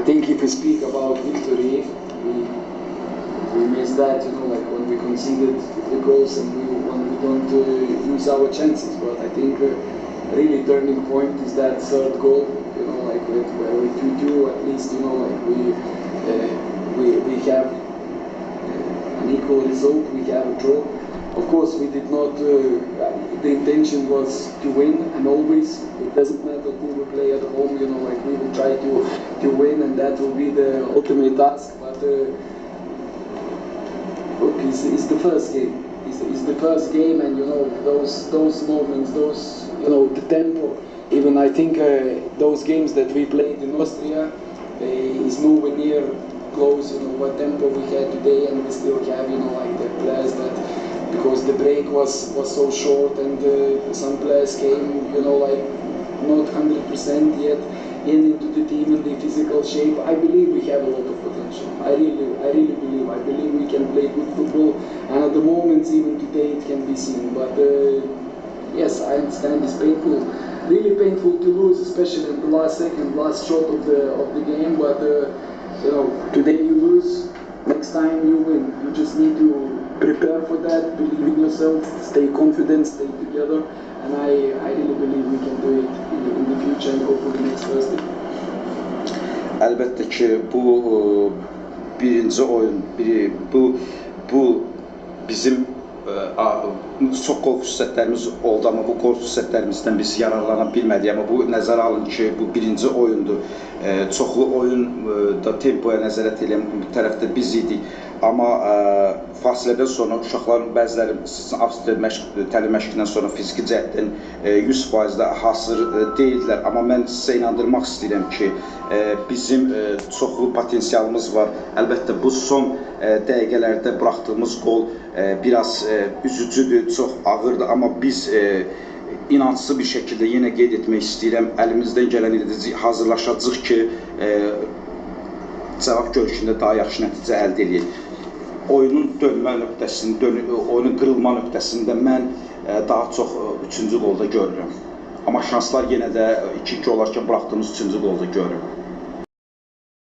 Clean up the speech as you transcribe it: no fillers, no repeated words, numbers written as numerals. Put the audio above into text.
think if we speak about victory, we missed that, like when we conceded the goals and when we don't use our chances. But I think really turning point is that third goal, like with 2-2 at least, like we have an equal result, we have a draw. Of course, we did not, the intention was to win, and always, it doesn't matter who we play at home, like we will try to win, and that will be the ultimate task. But look, it's the first game. It's the first game, and those moments, the tempo. Even I think those games that we played in Austria is nowhere near close. What tempo we had today, and we still have like the players that, because the break was so short, and some players came like not 100% yet into the team in the physical shape. I believe we have a lot of potential. I really believe. I believe we can play good football, and at the moment, even today, it can be seen. But yes, I understand it's painful, really painful to lose, especially in the last shot of the game. But today you lose, next time you win. You just need to prepare for that, believe in yourself, stay confident, stay together, and I really believe we can do it in the future and hopefully next Thursday. Əlbəttə ki, bu birinci oyun, bu bizim çox qol fürsətlərimiz oldu, amma bu qol fürsətlərimizdən biz yararlana bilmədik. Amma bu nəzərə alın ki, bu birinci oyundur. Çoxlu oyun da tempoya nəzarət edən bir tərəfdə biz idik. Amma fasilədən sonra uşaqların bəziləri Avstriya təlim məşqindən sonra fiziki cəhətdən 100% hazır deyildilər. Amma mən sizə inandırmaq istəyirəm ki, bizim çoxlu potensialımız var. Əlbəttə bu son dəqiqələrdə buraxdığımız qol biraz üzücüdür, çox ağırdır. Amma biz inanclı bir şəkildə yenə qeyd etmək istəyirəm, əlimizdən gələn hazırlaşacağıq ki, cavab görüşündə daha yaxşı nəticə əldə edək. Oyunun dönmə nöqtəsində, oyunun qırılma nöqtəsində mən daha çox 3-cü qolda görürəm. Amma şanslar yenə də 2-2 olarkən buraxdığımız 3-cü qolda görürəm.